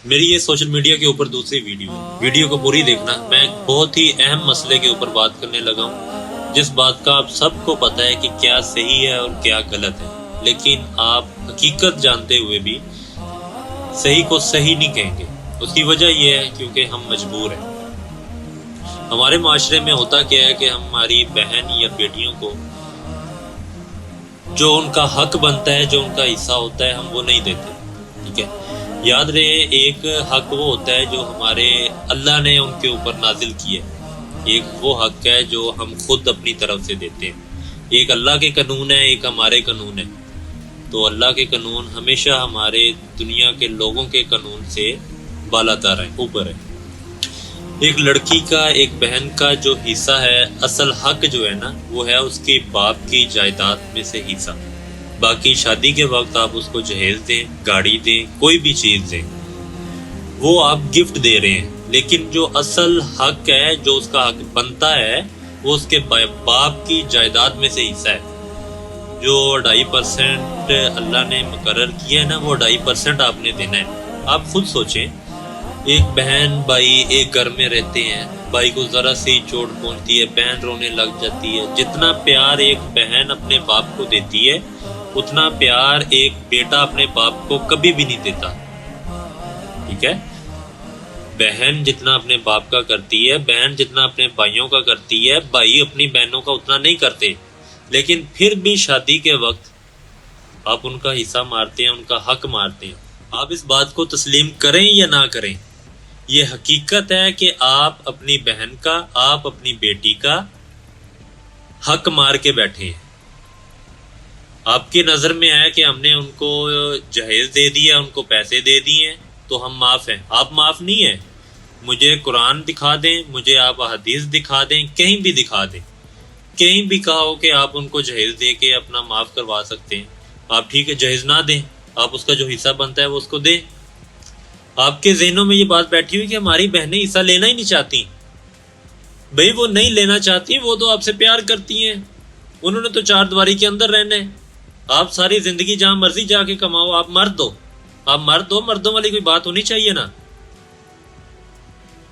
میری یہ social media کے اوپر دوسری ویڈیو کو پوری دیکھنا. میں بہت ہی اہم مسئلے کے اوپر بات کرنے لگا ہوں، جس بات کا آپ سب کو پتہ ہے کہ کیا صحیح ہے اور کیا غلط ہے، لیکن آپ حقیقت جانتے ہوئے بھی صحیح کو صحیح نہیں کہیں گے. اس کی وجہ یہ ہے کیونکہ ہم مجبور ہیں. ہمارے معاشرے میں ہوتا کیا ہے کہ ہماری بہن یا بیٹیوں کو جو ان کا حق بنتا ہے، جو ان کا حصہ ہوتا ہے، ہم وہ نہیں دیتے. ٹھیک ہے، یاد رہے ایک حق وہ ہوتا ہے جو ہمارے اللہ نے ان کے اوپر نازل کیا ہے، ایک وہ حق ہے جو ہم خود اپنی طرف سے دیتے ہیں. ایک اللہ کے قانون ہے، ایک ہمارے قانون ہے. تو اللہ کے قانون ہمیشہ ہمارے دنیا کے لوگوں کے قانون سے بالاتر ہے، اوپر ہے. ایک لڑکی کا، ایک بہن کا جو حصہ ہے، اصل حق جو ہے نا، وہ ہے اس کے باپ کی جائیداد میں سے حصہ. باقی شادی کے وقت آپ اس کو جہیز دیں، گاڑی دیں، کوئی بھی چیز دیں، وہ آپ گفٹ دے رہے ہیں. لیکن جو اصل حق ہے، جو اس کا حق بنتا ہے، وہ اس کے باپ کی جائیداد میں سے حصہ ہے. جو 2.5% اللہ نے مقرر کیا ہے نا، وہ 2.5% آپ نے دینا ہے. آپ خود سوچیں، ایک بہن بھائی ایک گھر میں رہتے ہیں، بھائی کو ذرا سی چوٹ پہنچتی ہے، بہن رونے لگ جاتی ہے. جتنا پیار ایک بہن اپنے باپ کو دیتی ہے، اتنا پیار ایک بیٹا اپنے باپ کو کبھی بھی نہیں دیتا. ٹھیک ہے، بہن جتنا اپنے باپ کا کرتی ہے، بہن جتنا اپنے بھائیوں کا کرتی ہے، بھائی اپنی بہنوں کا اتنا نہیں کرتے. لیکن پھر بھی شادی کے وقت آپ ان کا حصہ مارتے ہیں، ان کا حق مارتے ہیں. آپ اس بات کو تسلیم کریں یا نہ کریں، یہ حقیقت ہے کہ آپ اپنی بہن کا، آپ اپنی بیٹی کا حق مار کے بیٹھے ہیں. آپ کی نظر میں آیا کہ ہم نے ان کو جہیز دے دیا، ان کو پیسے دے دیے تو ہم معاف ہیں. آپ معاف نہیں ہیں. مجھے قرآن دکھا دیں، مجھے آپ حدیث دکھا دیں، کہیں بھی دکھا دیں، کہیں بھی کہا ہو کہ آپ ان کو جہیز دے کے اپنا معاف کروا سکتے ہیں. آپ ٹھیک ہے جہیز نہ دیں، آپ اس کا جو حصہ بنتا ہے وہ اس کو دیں. آپ کے ذہنوں میں یہ بات بیٹھی ہوئی کہ ہماری بہنیں حصہ لینا ہی نہیں چاہتی. بھئی وہ نہیں لینا چاہتی، وہ تو آپ سے پیار کرتی ہیں، انہوں نے تو 4 دیواری کے اندر رہنا ہے. آپ ساری زندگی جہاں مرضی جا کے کماؤ، آپ مرد ہو، آپ مرد ہو، مردوں والی کوئی بات ہونی چاہیے نا.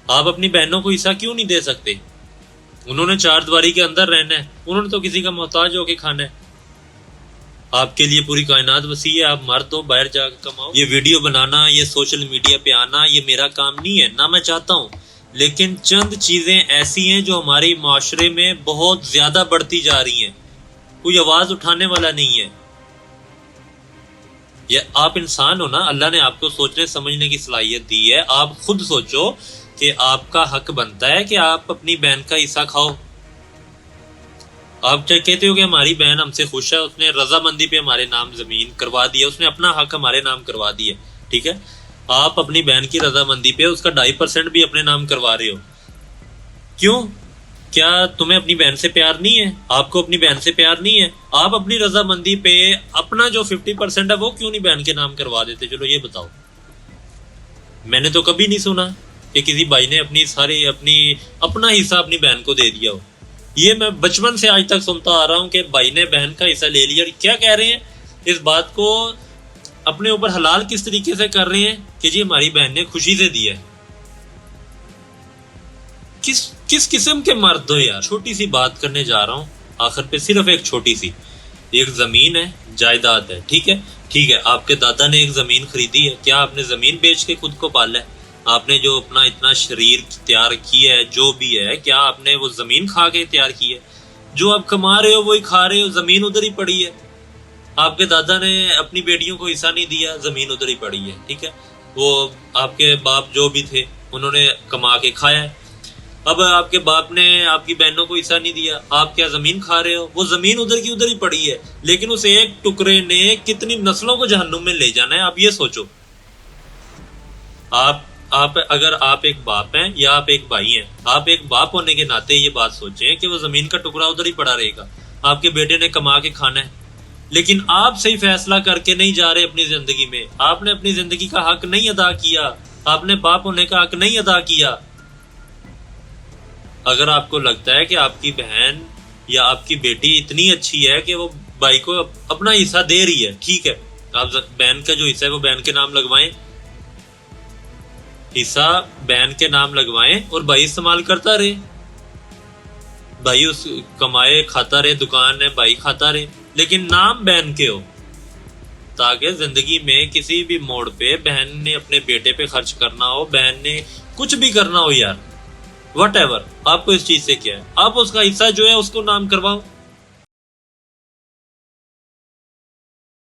آپ اپنی بہنوں کو حصہ کیوں نہیں دے سکتے؟ انہوں نے 4 دیواری کے اندر رہنا ہے، انہوں نے تو کسی کا محتاج ہو کے کھانا ہے. آپ کے لیے پوری کائنات وسیع ہے، آپ مرد ہو، باہر جا کے کماؤ. یہ ویڈیو بنانا، یہ سوشل میڈیا پہ آنا، یہ میرا کام نہیں ہے، نہ میں چاہتا ہوں. لیکن چند چیزیں ایسی ہیں جو ہماری معاشرے میں بہت زیادہ بڑھتی جا رہی ہیں، کوئی آواز اٹھانے والا نہیں ہے. یہ آپ انسان ہو نا، اللہ نے آپ کو سوچنے سمجھنے کی صلاحیت دی ہے. آپ خود سوچو کہ آپ کا حق بنتا ہے کہ آپ اپنی بہن کا حصہ کھاؤ. آپ کہتے ہو کہ ہماری بہن ہم سے خوش ہے، اس نے رضامندی پہ ہمارے نام زمین کروا دی ہے، اس نے اپنا حق ہمارے نام کروا دی ہے. ٹھیک ہے، آپ اپنی بہن کی رضامندی پہ اس کا 2.5% بھی اپنے نام کروا رہے ہو. کیوں؟ کیا تمہیں اپنی بہن سے پیار نہیں ہے؟ آپ کو اپنی بہن سے پیار نہیں ہے؟ آپ اپنی رضامندی پہ اپنا جو 50% ہے وہ کیوں نہیں بہن کے نام کروا دیتے؟ چلو یہ بتاؤ. میں نے تو کبھی نہیں سنا کہ کسی بھائی نے اپنا حصہ اپنی بہن کو دے دیا ہو. یہ میں بچپن سے آج تک سنتا آ رہا ہوں کہ بھائی نے بہن کا حصہ لے لیا. کیا کہہ رہے ہیں؟ اس بات کو اپنے اوپر حلال کس طریقے سے کر رہے ہیں کہ جی ہماری بہن نے خوشی سے دیا ہے. کس قسم کے مرد ہو یار. چھوٹی سی بات کرنے جا رہا ہوں آخر پہ، صرف ایک چھوٹی سی. ایک زمین ہے، جائیداد ہے. ٹھیک ہے، آپ کے دادا نے ایک زمین خریدی ہے. کیا آپ نے زمین بیچ کے خود کو پالا ہے؟ آپ نے جو اپنا اتنا شریر تیار کیا ہے، جو بھی ہے، کیا آپ نے وہ زمین کھا کے تیار کی ہے؟ جو آپ کما رہے ہو وہی کھا رہے ہو، زمین ادھر ہی پڑی ہے. آپ کے دادا نے اپنی بیٹیوں کو حصہ نہیں دیا، زمین ادھر ہی پڑی ہے. ٹھیک ہے، وہ آپ کے باپ جو بھی تھے انہوں نے کما کے کھایا ہے. اب آپ کے باپ نے آپ کی بہنوں کو حصہ نہیں دیا، آپ کیا زمین کھا رہے ہو؟ وہ زمین ادھر کی ادھر ہی پڑی ہے. لیکن اس ایک ٹکڑے نے کتنی نسلوں کو جہنم میں لے جانا ہے، آپ یہ سوچو. اگر آپ ایک باپ ہیں یا آپ ایک بھائی ہیں، آپ ایک باپ ہونے کے ناطے یہ بات سوچیں کہ وہ زمین کا ٹکڑا ادھر ہی پڑا رہے گا. آپ کے بیٹے نے کما کے کھانا ہے، لیکن آپ صحیح فیصلہ کر کے نہیں جا رہے اپنی زندگی میں. آپ نے اپنی زندگی کا حق نہیں ادا کیا، آپ نے باپ ہونے کا حق نہیں ادا کیا. اگر آپ کو لگتا ہے کہ آپ کی بہن یا آپ کی بیٹی اتنی اچھی ہے کہ وہ بھائی کو اپنا حصہ دے رہی ہے، ٹھیک ہے، آپ بہن کا جو حصہ ہے وہ بہن کے نام لگوائیں. حصہ بہن کے نام لگوائیں اور بھائی استعمال کرتا رہے، بھائی اس کمائے کھاتا رہے، دکان ہے بھائی کھاتا رہے، لیکن نام بہن کے ہو، تاکہ زندگی میں کسی بھی موڑ پہ بہن نے اپنے بیٹے پہ خرچ کرنا ہو، بہن نے کچھ بھی کرنا ہو یار، وٹ ایور، آپ کو اس چیز سے کیا ہے، آپ اس کا حصہ جو ہے اس کو نام کرواؤ،